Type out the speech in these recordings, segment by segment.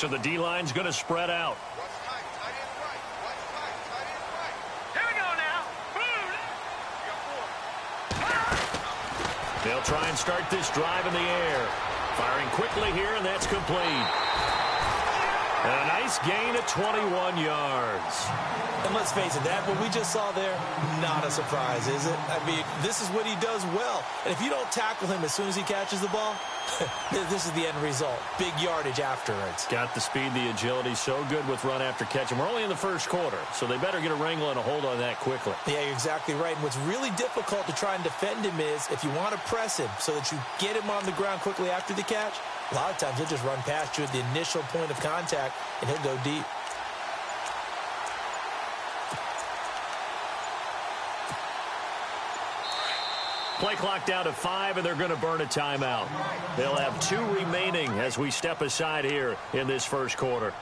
So the D-line's going to spread out. Here we go now. They'll try and start this drive in the air. Firing quickly here, and that's complete. And a nice gain of 21 yards. And let's face it, that what we just saw there, not a surprise, is it? I mean, this is what he does well. And if you don't tackle him as soon as he catches the ball, this is the end result. Big yardage afterwards. Got the speed, the agility, so good with run after catch. And we're only in the first quarter, so they better get a wrangle and a hold on that quickly. Yeah, you're exactly right. And what's really difficult to try and defend him is if you want to press him so that you get him on the ground quickly after the catch, a lot of times he'll just run past you at the initial point of contact, and he'll go deep. Play clock down to 5, and they're going to burn a timeout. They'll have 2 remaining as we step aside here in this first quarter.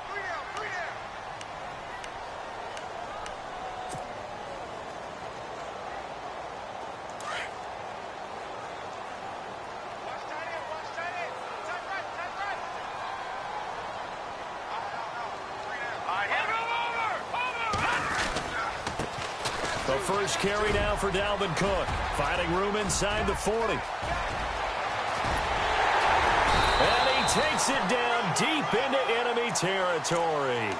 The first carry now for Dalvin Cook. Finding room inside the 40. And he takes it down deep into enemy territory.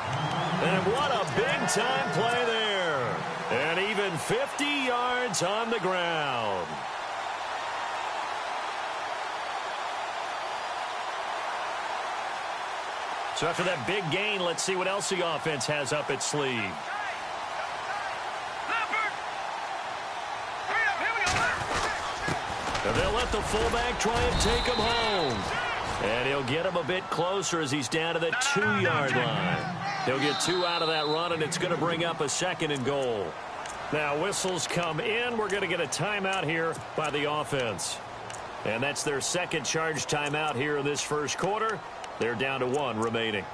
And what a big-time play there. And even 50 yards on the ground. So after that big gain, let's see what else the offense has up its sleeve. And they'll let the fullback try and take him home. And he'll get him a bit closer as he's down to the 2-yard line. He'll get 2 out of that run, and it's going to bring up a 2nd and goal. Now whistles come in. We're going to get a timeout here by the offense. And that's their 2nd charge timeout here in this first quarter. They're down to 1 remaining.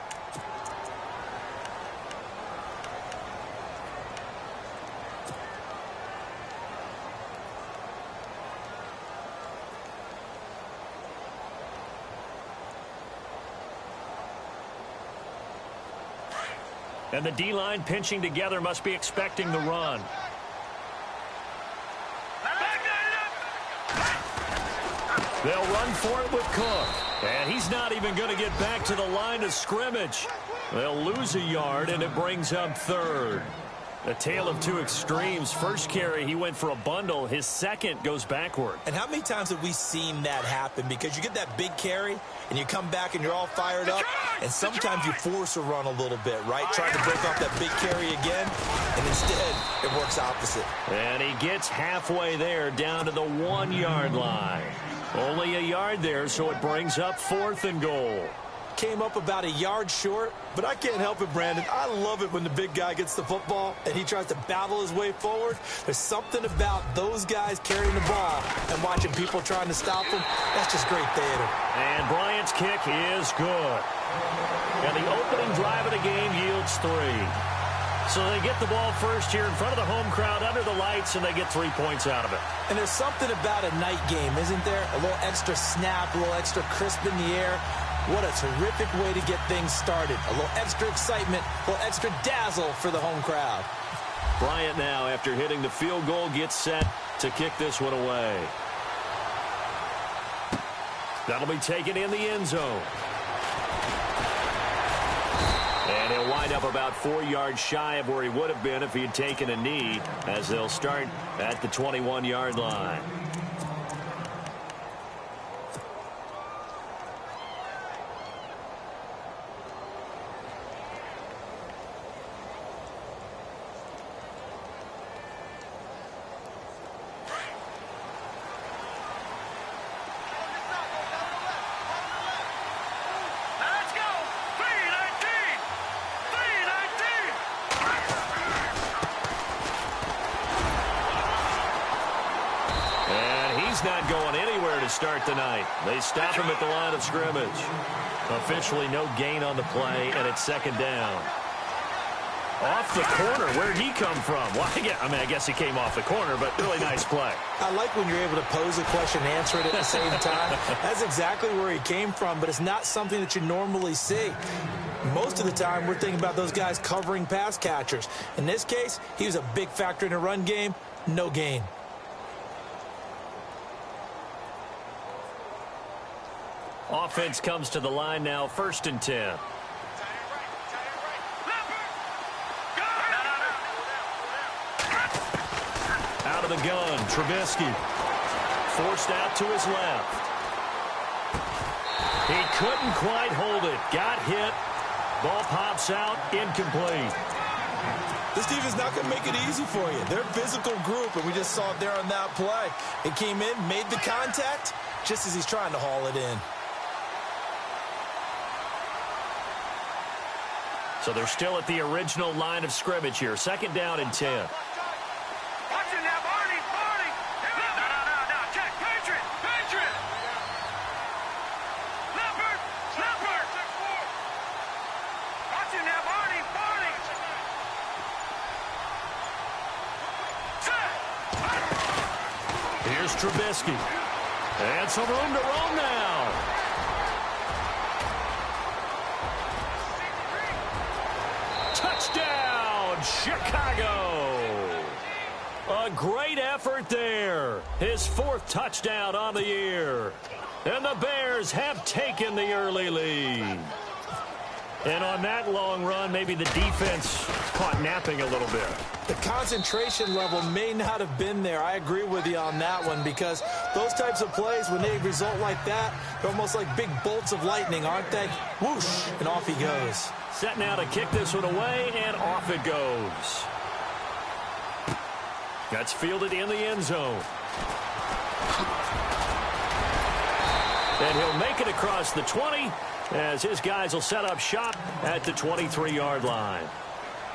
And the D-line pinching together must be expecting the run. They'll run for it with Cook. And he's not even going to get back to the line of scrimmage. They'll lose a yard, and it brings up 3rd. A tale of 2 extremes. First carry, he went for a bundle. His 2nd goes backward. And how many times have we seen that happen? Because you get that big carry, and you come back and you're all fired up, and sometimes you force a run a little bit, right? Trying to break off that big carry again, and instead it works opposite. And he gets halfway there, down to the 1-yard line. Only a yard there, so it brings up 4th and goal. Came up about a yard short, but I can't help it, Brandon. I love it when the big guy gets the football and he tries to battle his way forward. There's something about those guys carrying the ball and watching people trying to stop them. That's just great theater. And Bryant's kick is good. And the opening drive of the game yields 3. So they get the ball first here in front of the home crowd under the lights, and they get 3 points out of it. And there's something about a night game, isn't there? A little extra snap, a little extra crisp in the air. What a terrific way to get things started. A little extra excitement, a little extra dazzle for the home crowd. Bryant now, after hitting the field goal, gets set to kick this one away. That'll be taken in the end zone. And he'll wind up about 4 yards shy of where he would have been if he had taken a knee, as they'll start at the 21-yard line. Not going anywhere to start the night. They stop him at the line of scrimmage. Officially no gain on the play, and it's 2nd down. Off the corner. Where'd he come from? Well, I guess he came off the corner, but really nice play. I like when you're able to pose a question and answer it at the same time. That's exactly where he came from, but it's not something that you normally see. Most of the time, we're thinking about those guys covering pass catchers. In this case, he was a big factor in the run game. No gain. Offense comes to the line now, 1st and 10. Out of the gun, Trubisky. Forced out to his left. He couldn't quite hold it. Got hit. Ball pops out, incomplete. This defense not going to make it easy for you. They're a physical group, and we just saw it there on that play. It came in, made the contact, just as he's trying to haul it in. So they're still at the original line of scrimmage here. 2nd down and 10. Watch it now, Barney. No. Check. Patriot. Leopard. Watch it now, Barney. Here's Trubisky. And some room to roam now. Touchdown, Chicago. A great effort there. His 4th touchdown on the year. And the Bears have taken the early lead. And on that long run, maybe the defense caught napping a little bit. The concentration level may not have been there. I agree with you on that one, because those types of plays, when they result like that, they're almost like big bolts of lightning, aren't they? Whoosh, and off he goes. Set now to kick this one away, and off it goes. That's fielded in the end zone. And he'll make it across the 20 as his guys will set up shop at the 23-yard line.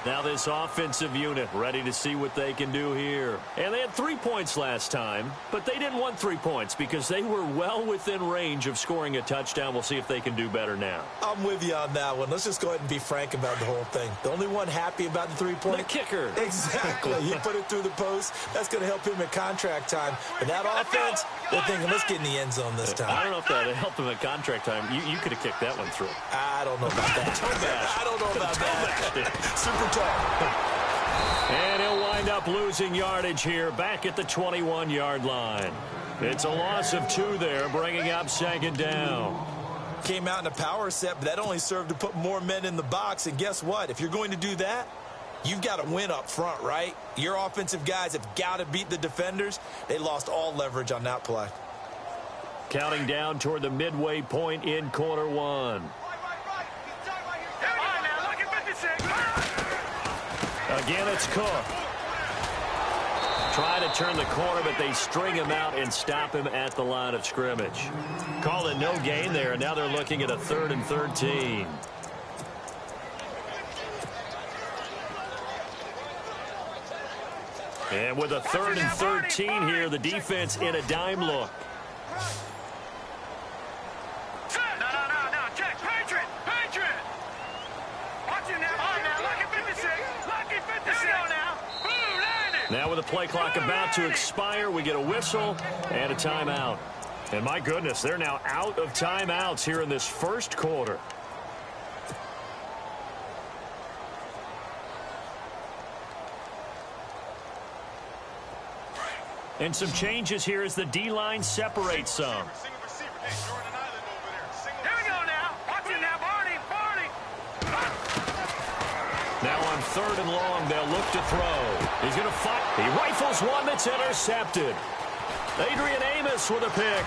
Now this offensive unit ready to see what they can do here. And they had 3 points last time, but they didn't want 3 points because they were well within range of scoring a touchdown. We'll see if they can do better now. I'm with you on that one. Let's just go ahead and be frank about the whole thing. The only one happy about the 3-point? The kicker. Exactly. He put it through the post. That's going to help him at contract time. But that offense, they're thinking, let's get in the end zone this time. I don't know if that helped him at contract time. You could have kicked that one through. I don't know about that. I don't know about that. Super tall. And he'll wind up losing yardage here back at the 21-yard line. It's a loss of 2 there, bringing up 2nd down. Came out in a power set, but that only served to put more men in the box. And guess what? If you're going to do that, you've got to win up front, right? Your offensive guys have got to beat the defenders. They lost all leverage on that play. Counting down toward the midway point in quarter 1. Again, it's Cook. Try to turn the corner, but they string him out and stop him at the line of scrimmage. Call it no gain there, and now they're looking at a 3rd and 13. And with a 3rd and 13 here, the defense in a dime look. No. Check. Patriot. Watch it now. Lucky 56. Now with the play clock about to expire, we get a whistle and a timeout. And my goodness, they're now out of timeouts here in this 1st quarter. And some changes here as the D-line separates some. Here we go now. Watch it now, Barney. Now on 3rd and long, they'll look to throw. He's going to fight. He rifles one that's intercepted. Adrian Amos with a pick.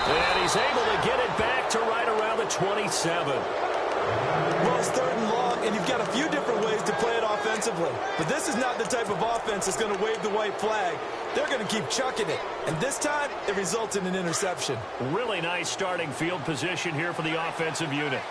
And he's able to get it back to right around the 27. Well, it's 3rd and long, and you've got a few different ways to play it offensively. But this is not the type of offense that's going to wave the white flag. They're going to keep chucking it. And this time, it results in an interception. Really nice starting field position here for the offensive unit.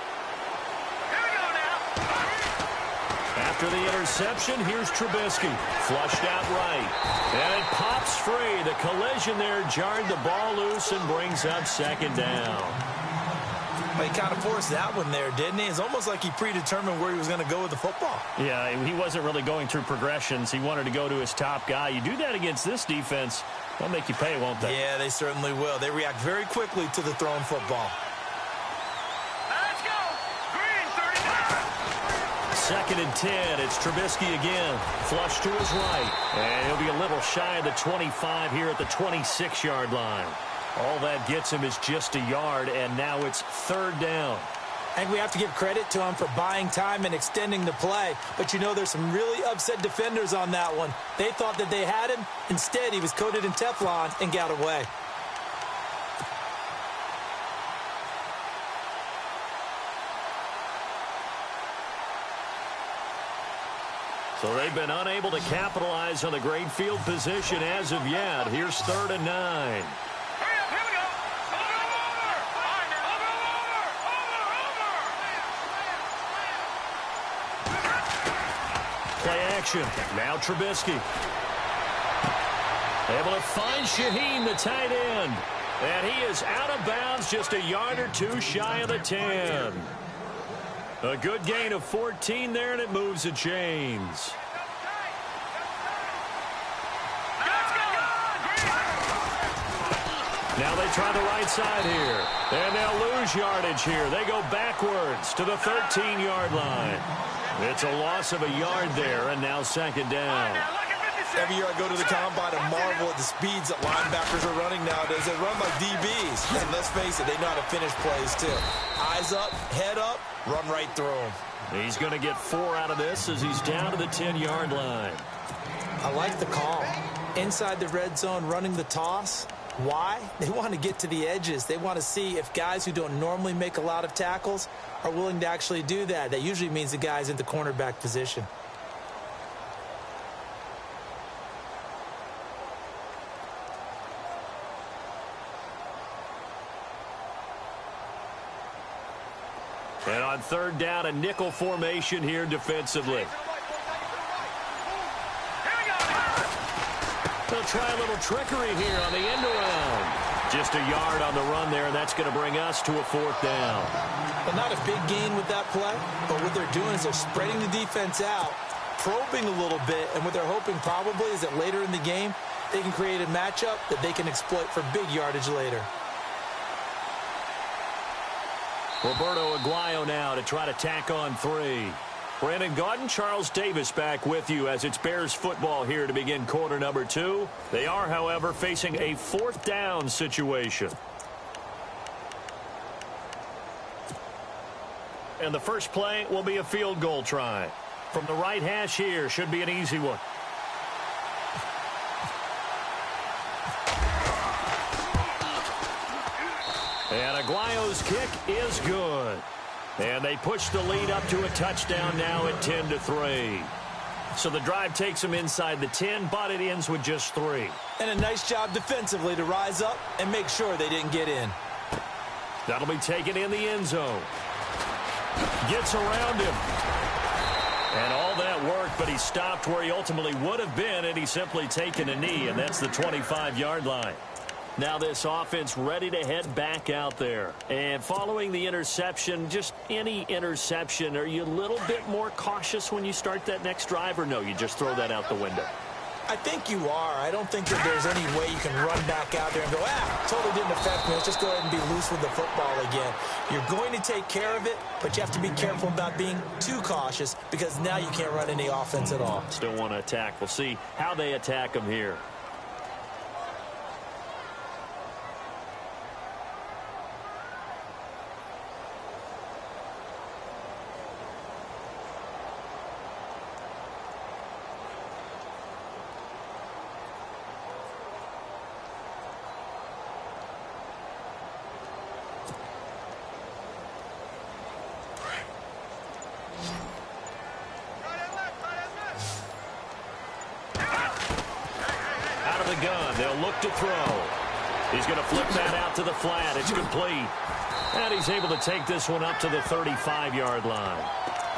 After the interception, here's Trubisky. Flushed out right. And it pops free. The collision there jarred the ball loose and brings up 2nd down. Well, he kind of forced that one there, didn't he? It's almost like he predetermined where he was going to go with the football. Yeah, he wasn't really going through progressions. He wanted to go to his top guy. You do that against this defense, they'll make you pay, won't they? Yeah, they certainly will. They react very quickly to the thrown football. Let's go. Green, 35. 2nd and 10. It's Trubisky again. Flush to his right. And he'll be a little shy of the 25 here at the 26-yard line. All that gets him is just a yard, and now it's 3rd down. And we have to give credit to him for buying time and extending the play. But, you know, there's some really upset defenders on that one. They thought that they had him. Instead, he was coated in Teflon and got away. So they've been unable to capitalize on the great field position as of yet. Here's 3rd and 9. Play action. Now Trubisky. Able to find Shaheen, the tight end. And he is out of bounds, just a yard or two shy of the 10. A good gain of 14 there, and it moves the chains. Now they try the right side here. And they'll lose yardage here. They go backwards to the 13-yard line. It's a loss of a yard there, and now 2nd down. Every year I go to the combine and marvel at the speeds that linebackers are running nowadays. They run like DBs. And let's face it, they know how to finish plays too. Eyes up, head up, run right through them. He's going to get 4 out of this as he's down to the 10-yard line. I like the call. Inside the red zone, running the toss. Why? They want to get to the edges. They want to see if guys who don't normally make a lot of tackles are willing to actually do that. That usually means the guy's in the cornerback position. And on 3rd down, a nickel formation here defensively. They'll try a little trickery here on the end around. Just a yard on the run there, and that's going to bring us to a 4th down. Well, not a big gain with that play, but what they're doing is they're spreading the defense out, probing a little bit, and what they're hoping probably is that later in the game, they can create a matchup that they can exploit for big yardage later. Roberto Aguayo now to try to tack on 3. Brandon Gaudin, Charles Davis back with you as it's Bears football here to begin quarter number 2. They are, however, facing a 4th down situation. And the first play will be a field goal try. From the right hash here, should be an easy one. And Aguayo's kick is good. And they push the lead up to a touchdown now at 10-3. So the drive takes them inside the 10, but it ends with just 3. And a nice job defensively to rise up and make sure they didn't get in. That'll be taken in the end zone. Gets around him. And all that worked, but he stopped where he ultimately would have been, and he's simply taken a knee, and that's the 25-yard line. Now this offense ready to head back out there. And following the interception, just any interception, are you a little bit more cautious when you start that next drive, or no, you just throw that out the window? I think you are. I don't think that there's any way you can run back out there and go, totally didn't affect me. Let's just go ahead and be loose with the football again. You're going to take care of it, but you have to be careful about being too cautious because now you can't run any offense at all. Still want to attack. We'll see how they attack them here. Gun. They'll look to throw. He's going to flip that out to the flat. It's complete. And he's able to take this one up to the 35-yard line.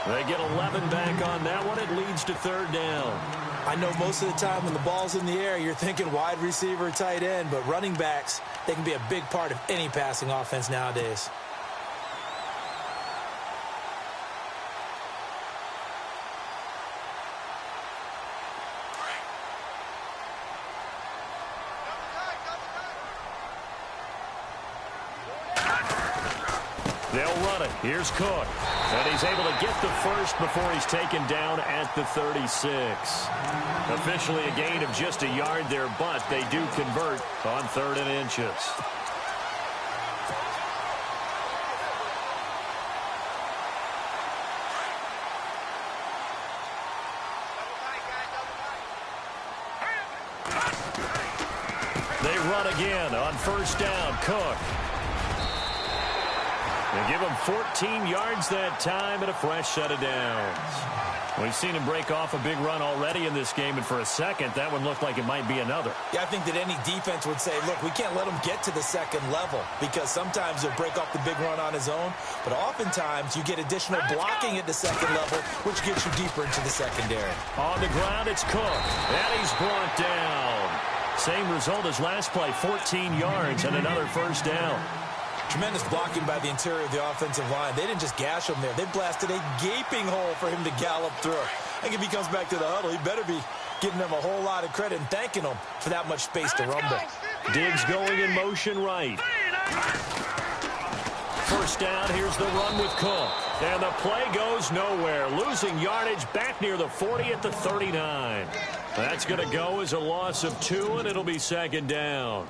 They get 11 back on that one. It leads to 3rd down. I know most of the time when the ball's in the air, you're thinking wide receiver, tight end, but running backs, they can be a big part of any passing offense nowadays. They'll run it. Here's Cook. And he's able to get the first before he's taken down at the 36. Officially a gain of just a yard there, but they do convert on 3rd and inches. They run again on 1st down. Cook. They give him 14 yards that time and a fresh set of downs. We've seen him break off a big run already in this game, and for a second, that one looked like it might be another. Yeah, I think that any defense would say, look, we can't let him get to the second level because sometimes he'll break off the big run on his own, but oftentimes you get additional blocking at the second level, which gets you deeper into the secondary. On the ground, it's Cook, and he's brought down. Same result as last play, 14 yards and another 1st down. Tremendous blocking by the interior of the offensive line. They didn't just gash him there. They blasted a gaping hole for him to gallop through. I think if he comes back to the huddle, he better be giving them a whole lot of credit and thanking them for that much space to rumble. Diggs going in motion right. 1st down, here's the run with Cook. And the play goes nowhere. Losing yardage back near the 40 at the 39. That's going to go as a loss of 2, and it'll be 2nd down.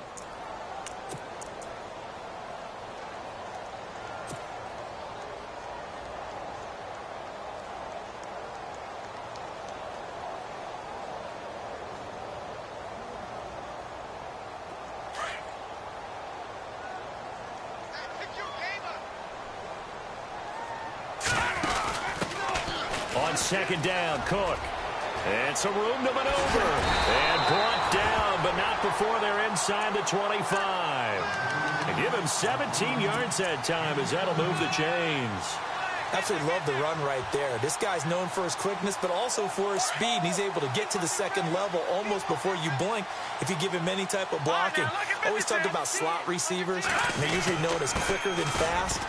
On 2nd down, Cook. And some room to maneuver. And brought down, but not before they're inside the 25. And give him 17 yards that time as that'll move the chains. Absolutely love the run right there. This guy's known for his quickness, but also for his speed. And he's able to get to the second level almost before you blink if you give him any type of blocking. Always talked about slot receivers, and they're usually known as quicker than fast.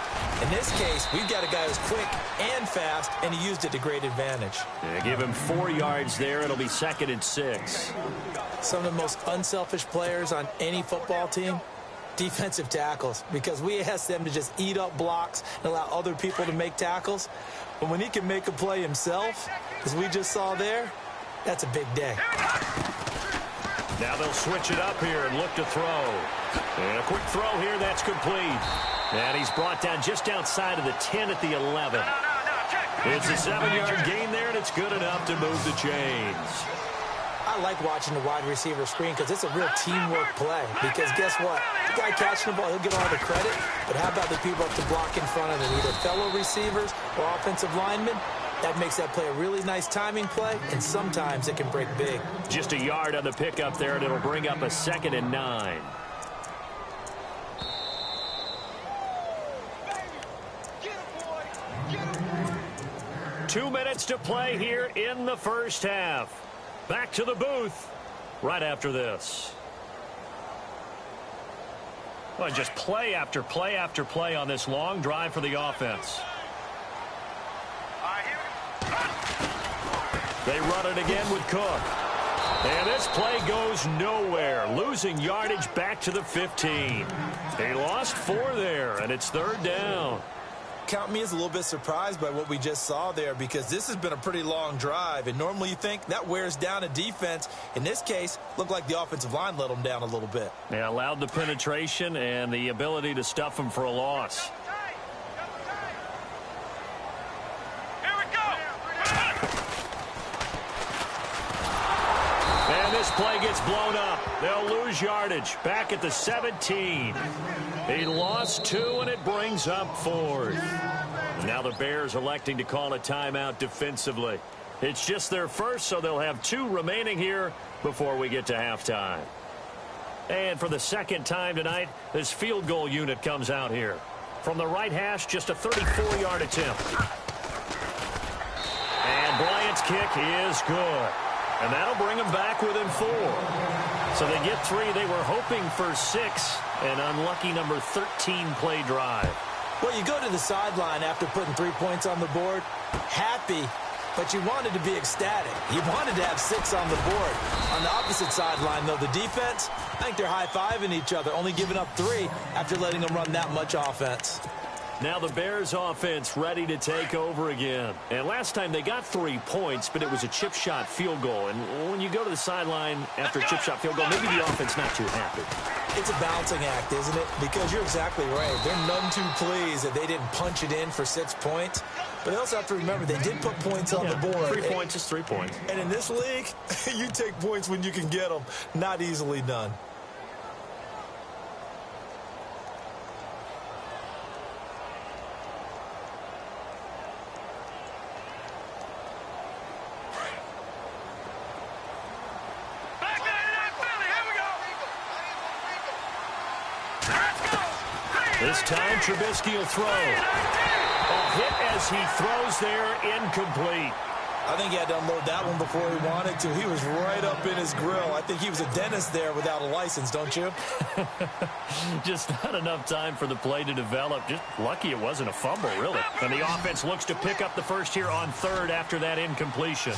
In this case, we've got a guy who's quick and fast, and he used it to great advantage. Yeah, give him 4 yards there. It'll be 2nd and 6. Some of the most unselfish players on any football team, defensive tackles, because we ask them to just eat up blocks and allow other people to make tackles. But when he can make a play himself, as we just saw there, that's a big day. Now they'll switch it up here and look to throw. And a quick throw here, that's complete. And he's brought down just outside of the 10 at the 11. It's a 7-yard gain there, and it's good enough to move the chains. I like watching the wide receiver screen because it's a real teamwork play. Because guess what? The guy catching the ball, he'll get all the credit. But how about the people up to block in front of him, either fellow receivers or offensive linemen? That makes that play a really nice timing play, and sometimes it can break big. Just a yard on the pickup there, and it'll bring up a 2nd and 9. Two minutes to play here in the first half. Back to the booth right after this. Well, just play after play after play on this long drive for the offense. They run it again with Cook. And this play goes nowhere. Losing yardage back to the 15. They lost 4 there, and it's 3rd down. Count me as a little bit surprised by what we just saw there, because this has been a pretty long drive, and normally you think that wears down a defense. In this case, looked like the offensive line let them down a little bit. They allowed the penetration and the ability to stuff them for a loss. Here we go. And this play gets blown up. They'll lose yardage back at the 17. He lost 2, and it brings up 4th. Now the Bears electing to call a timeout defensively. It's just their first, so they'll have 2 remaining here before we get to halftime. And for the 2nd time tonight, this field goal unit comes out here. From the right hash, just a 34-yard attempt. And Bryant's kick is good. And that'll bring them back within 4. So they get 3. They were hoping for 6. An unlucky number 13 play drive. Well, you go to the sideline after putting 3 points on the board, happy, but you wanted to be ecstatic. You wanted to have 6 on the board. On the opposite sideline, though, the defense, I think they're high-fiving each other, only giving up 3 after letting them run that much offense. Now the Bears offense ready to take over again. And last time they got 3 points, but it was a chip shot field goal. And when you go to the sideline after a chip shot field goal, maybe the offense not too happy. It's a balancing act, isn't it? Because you're exactly right. They're none too pleased that they didn't punch it in for 6 points. But they also have to remember they did put points on the board. 3 points is 3 points. And in this league, you take points when you can get them. Not easily done. This time, Trubisky will throw. A hit as he throws there, incomplete. I think he had to unload that one before he wanted to. He was right up in his grill. I think he was a dentist there without a license, don't you? Just not enough time for the play to develop. Just lucky it wasn't a fumble, really. And the offense looks to pick up the first here on third after that incompletion.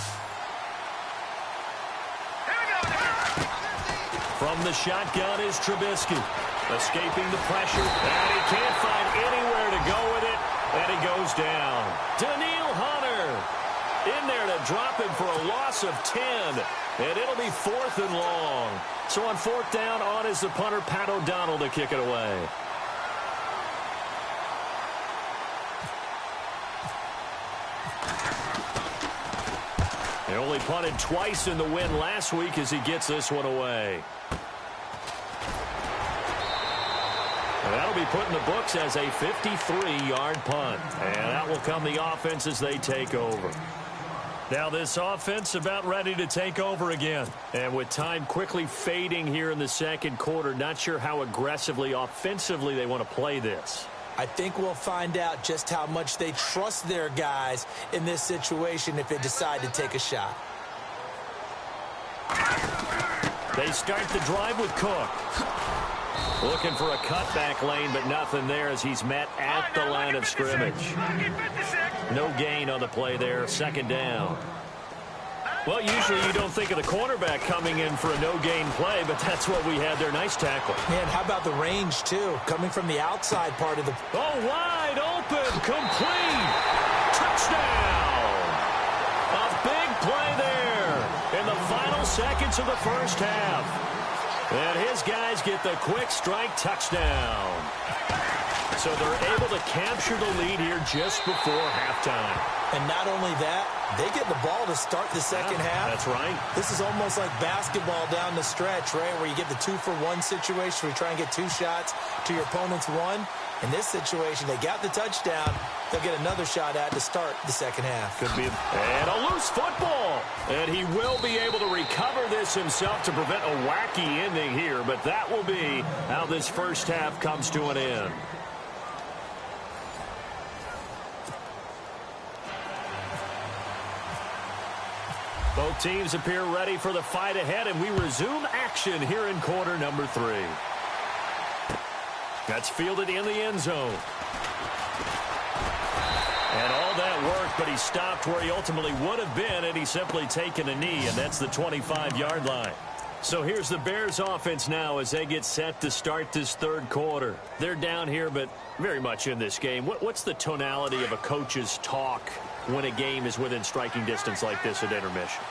From the shotgun is Trubisky. Escaping the pressure, and he can't find anywhere to go with it, and he goes down. Daniil Hunter in there to drop him for a loss of 10, and it'll be 4th and long. So on 4th down, on is the punter, Pat O'Donnell, to kick it away. They only punted twice in the win last week as he gets this one away. And that'll be put in the books as a 53-yard punt. And that will come the offense as they take over. Now this offense about ready to take over again. And with time quickly fading here in the second quarter, not sure how aggressively, offensively they want to play this. I think we'll find out just how much they trust their guys in this situation if they decide to take a shot. They start the drive with Cook. Looking for a cutback lane, but nothing there as he's met at the line of scrimmage. No gain on the play there, 2nd down. Well, usually you don't think of the cornerback coming in for a no-gain play, but that's what we had there. Nice tackle. Man, how about the range, too? Coming from the outside part of the... Oh, wide open, complete. Touchdown. A big play there in the final seconds of the first half. And his guys get the quick strike touchdown. So they're able to capture the lead here just before halftime. And not only that, they get the ball to start the second half. That's right. This is almost like basketball down the stretch, right, where you get the 2-for-1 situation where you try and get 2 shots to your opponent's 1. In this situation, they got the touchdown. They'll get another shot at to start the second half. Could be. And a loose football. And he will be able to recover this himself to prevent a wacky ending here. But that will be how this first half comes to an end. Both teams appear ready for the fight ahead, and we resume action here in quarter number 3. That's fielded in the end zone. And all that work, but he stopped where he ultimately would have been, and he's simply taken a knee, and that's the 25-yard line. So here's the Bears offense now as they get set to start this third quarter. They're down here, but very much in this game. What's the tonality of a coach's talk when a game is within striking distance like this at intermission?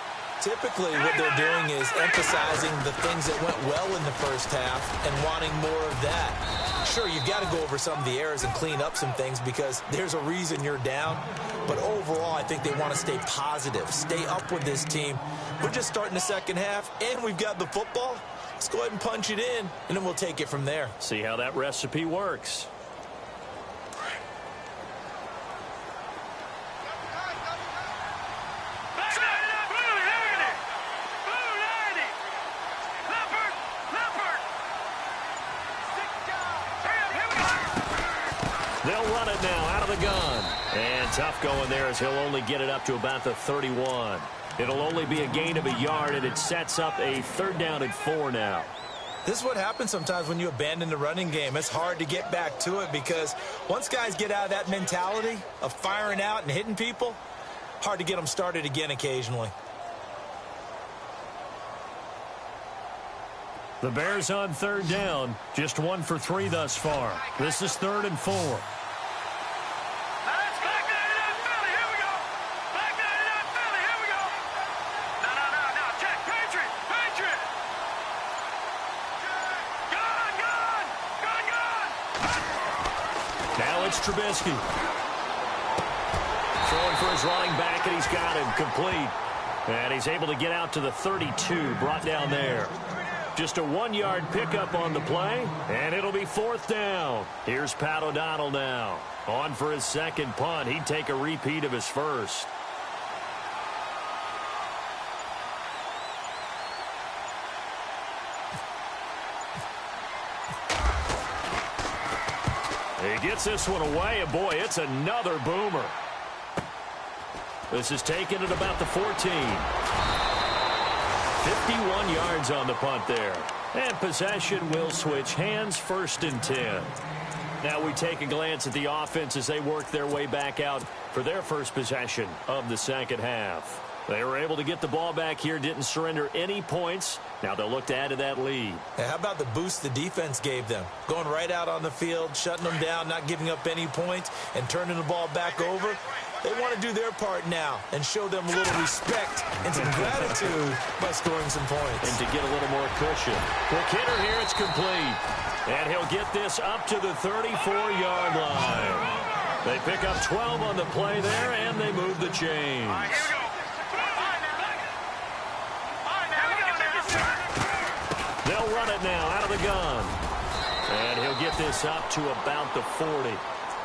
Typically, what they're doing is emphasizing the things that went well in the first half and wanting more of that. Sure, you've got to go over some of the errors and clean up some things because there's a reason you're down. But overall, I think they want to stay positive, stay up with this team. We're just starting the second half, and we've got the football. Let's go ahead and punch it in, and then we'll take it from there. See how that recipe works. They'll run it now out of the gun. And tough going there as he'll only get it up to about the 31. It'll only be a gain of a yard, and it sets up a 3rd down and 4 now. This is what happens sometimes when you abandon the running game. It's hard to get back to it because once guys get out of that mentality of firing out and hitting people, hard to get them started again occasionally. The Bears on 3rd down, just 1 for 3 thus far. This is 3rd and 4. it's Trubisky. Throwing for his running back, and he's got him complete. And he's able to get out to the 32, brought down there. Just a 1-yard pickup on the play, and it'll be 4th down. Here's Pat O'Donnell now. On for his second punt. He'd take a repeat of his first. He gets this one away, and boy, it's another boomer. This is taken at about the 14. 51 yards on the punt there. And possession will switch hands, 1st and 10. Now we take a glance at the offense as they work their way back out for their first possession of the second half. They were able to get the ball back here, didn't surrender any points. Now they'll look to add to that lead. Hey, how about the boost the defense gave them? Going right out on the field, shutting them down, not giving up any points, and turning the ball back over. They want to do their part now and show them a little respect and some gratitude by scoring some points. And to get a little more cushion. Quick hitter here, it's complete. And he'll get this up to the 34-yard line. They pick up 12 on the play there, and they move the chains. They'll run it now out of the gun. And he'll get this up to about the 40.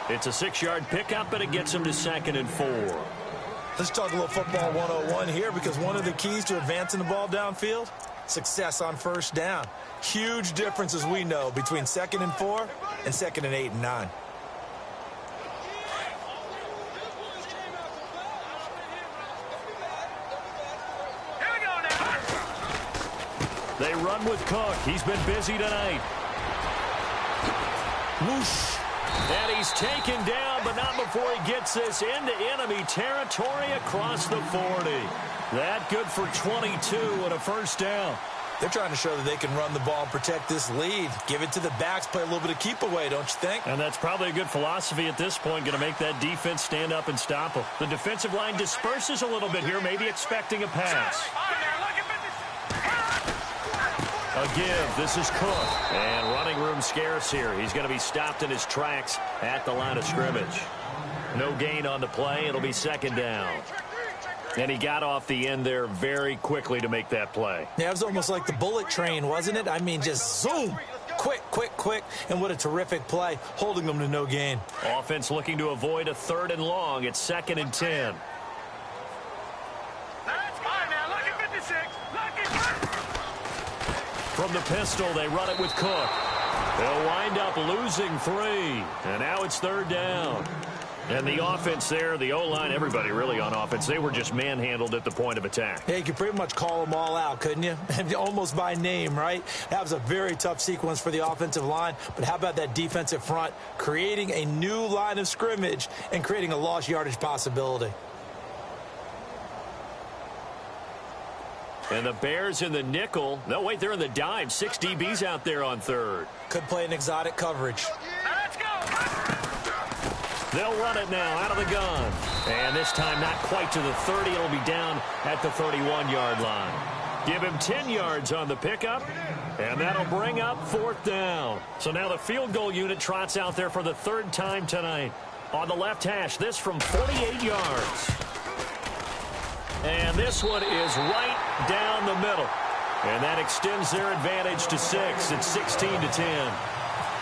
It's a 6-yard pickup, but it gets him to 2nd and 4. Let's talk a little football 101 here, because one of the keys to advancing the ball downfield, success on 1st down. Huge difference, as we know, between 2nd and 4 and 2nd and 8 and 9. They run with Cook. He's been busy tonight. Whoosh. And he's taken down, but not before he gets this into enemy territory across the 40. That good for 22 and a 1st down. They're trying to show that they can run the ball and protect this lead. Give it to the backs, play a little bit of keep away, don't you think? And that's probably a good philosophy at this point, going to make that defense stand up and stop them. The defensive line disperses a little bit here, maybe expecting a pass. A give. This is Cook. And running room scarce here. He's going to be stopped in his tracks at the line of scrimmage. No gain on the play. It'll be 2nd down. And he got off the end there very quickly to make that play. Yeah, it was almost like the bullet train, wasn't it? I mean, just zoom. Quick, quick, quick. And what a terrific play, holding them to no gain. Offense looking to avoid a 3rd and long. It's 2nd and 10. From the pistol, they run it with Cook. They'll wind up losing 3. And now it's 3rd down. And the offense there, the O-line, everybody really on offense, they were just manhandled at the point of attack. Yeah, you could pretty much call them all out, couldn't you? Almost by name, right? That was a very tough sequence for the offensive line. But how about that defensive front, creating a new line of scrimmage and creating a lost yardage possibility? And the Bears in the nickel. No, wait, they're in the dime. 6 DBs out there on 3rd. Could play an exotic coverage. Let's go. They'll run it now out of the gun. And this time not quite to the 30. It'll be down at the 31-yard line. Give him 10 yards on the pickup. And that'll bring up 4th down. So now the field goal unit trots out there for the 3rd time tonight. On the left hash, this from 48 yards. And this one is right down the middle. And that extends their advantage to 6. It's 16-10.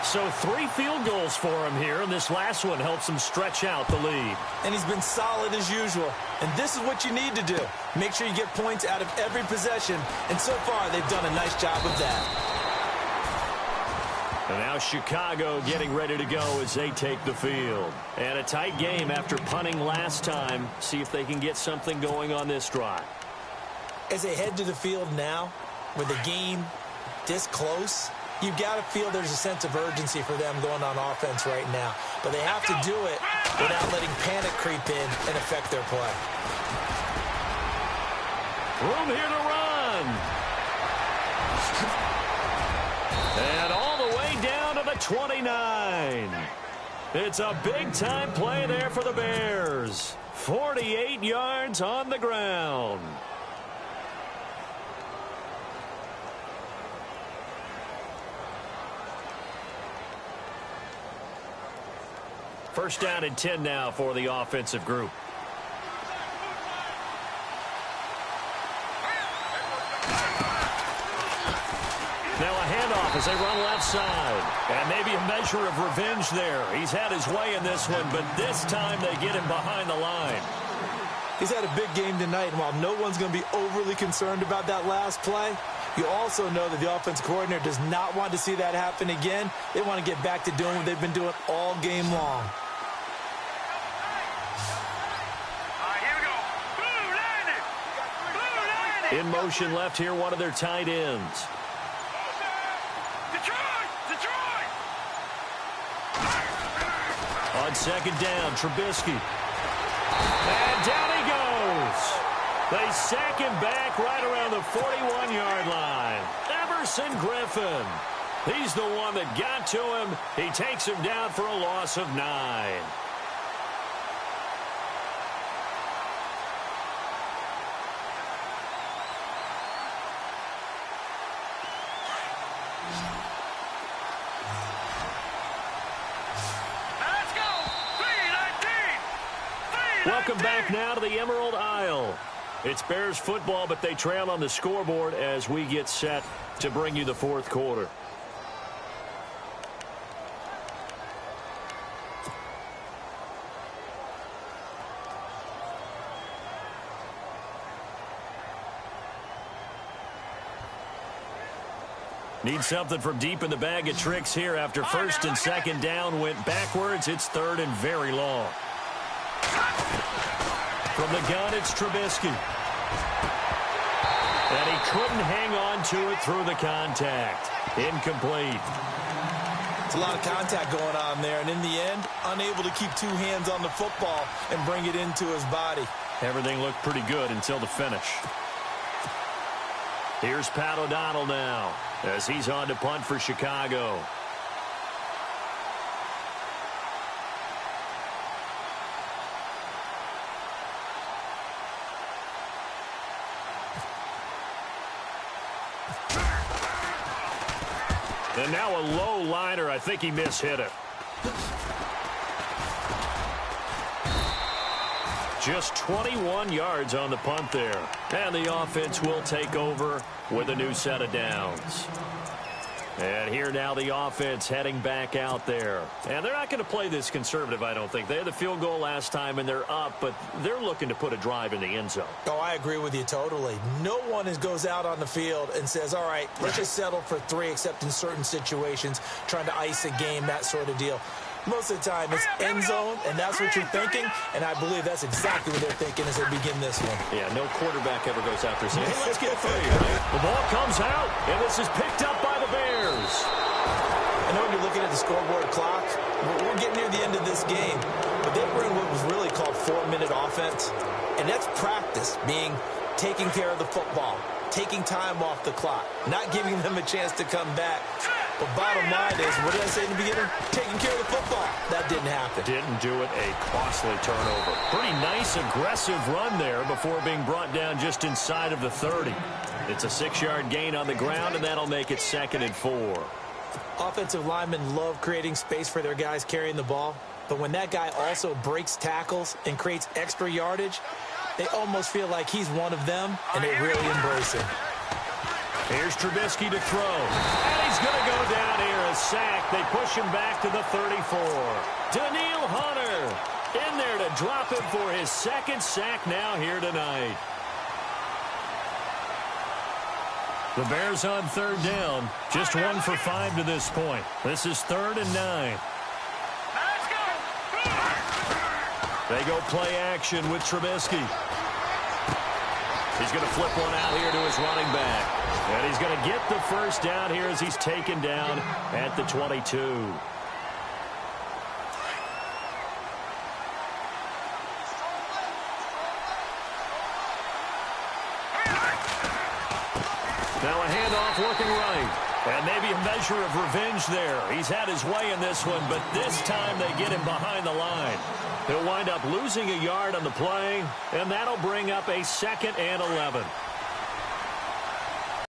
So 3 field goals for him here, and this last one helps him stretch out the lead. And he's been solid as usual. And this is what you need to do. Make sure you get points out of every possession. And so far, they've done a nice job of that. And now Chicago getting ready to go as they take the field. And a tight game after punting last time. See if they can get something going on this drive. As they head to the field now, with the game this close, you've got to feel there's a sense of urgency for them going on offense right now. But they have to do it without letting panic creep in and affect their play. Room here to run. And all the way down to the 29. It's a big-time play there for the Bears. 48 yards on the ground. First down and 10 now for the offensive group. Now a handoff as they run left side. And maybe a measure of revenge there. He's had his way in this one, but this time they get him behind the line. He's had a big game tonight, and while no one's going to be overly concerned about that last play, you also know that the offense coordinator does not want to see that happen again. They want to get back to doing what they've been doing all game long. In motion left here, one of their tight ends. On second down, Trubisky. And down he goes. They sack him back right around the 41-yard line. Everson Griffin. He's the one that got to him. He takes him down for a loss of 9. Welcome back now to the Emerald Isle. It's Bears football, but they trail on the scoreboard as we get set to bring you the fourth quarter. Need something from deep in the bag of tricks here after first and second down went backwards. It's third and very long. From the gun, it's Trubisky. And he couldn't hang on to it through the contact. Incomplete. It's a lot of contact going on there, and in the end, unable to keep two hands on the football and bring it into his body. Everything looked pretty good until the finish. Here's Pat O'Donnell now as he's on to punt for Chicago. And now a low liner. I think he mishit it. Just 21 yards on the punt there. And the offense will take over with a new set of downs. And here now the offense heading back out there. And they're not going to play this conservative, I don't think. They had the field goal last time, and they're up, but they're looking to put a drive in the end zone. Oh, I agree with you totally. No one goes out on the field and says, all right, let's just settle for 3, except in certain situations, trying to ice a game, that sort of deal. Most of the time, it's end zone, and that's what you're thinking, and I believe that's exactly what they're thinking as they begin this one. Yeah, no quarterback ever goes out there saying, hey, let's get 3, right? The ball comes out, and this is picked up by the Bears. I know when you're looking at the scoreboard clock, we're getting near the end of this game, but they were in what was really called 4-minute offense, and that's practice, being taking care of the football, taking time off the clock, not giving them a chance to come back. But bottom line is, what did I say in the beginning? Taking care of the football. That didn't happen. Didn't do it. A costly turnover. Pretty nice, aggressive run there before being brought down just inside of the 30. It's a 6-yard gain on the ground, and that'll make it 2nd and 4. Offensive linemen love creating space for their guys carrying the ball. But when that guy also breaks tackles and creates extra yardage, they almost feel like he's one of them, and they really embrace him. Here's Trubisky to throw. And he's going to go down here. A sack. They push him back to the 34. Daniil Hunter in there to drop him for his 2nd sack now here tonight. The Bears on 3rd down. Just 1 for 5 to this point. This is 3rd and 9. They go play action with Trubisky. He's going to flip one out here to his running back. And he's going to get the first down here as he's taken down at the 22. Now a handoff working right. And maybe a measure of revenge there. He's had his way in this one, but this time they get him behind the line. He'll wind up losing a yard on the play, and that'll bring up a 2nd and 11.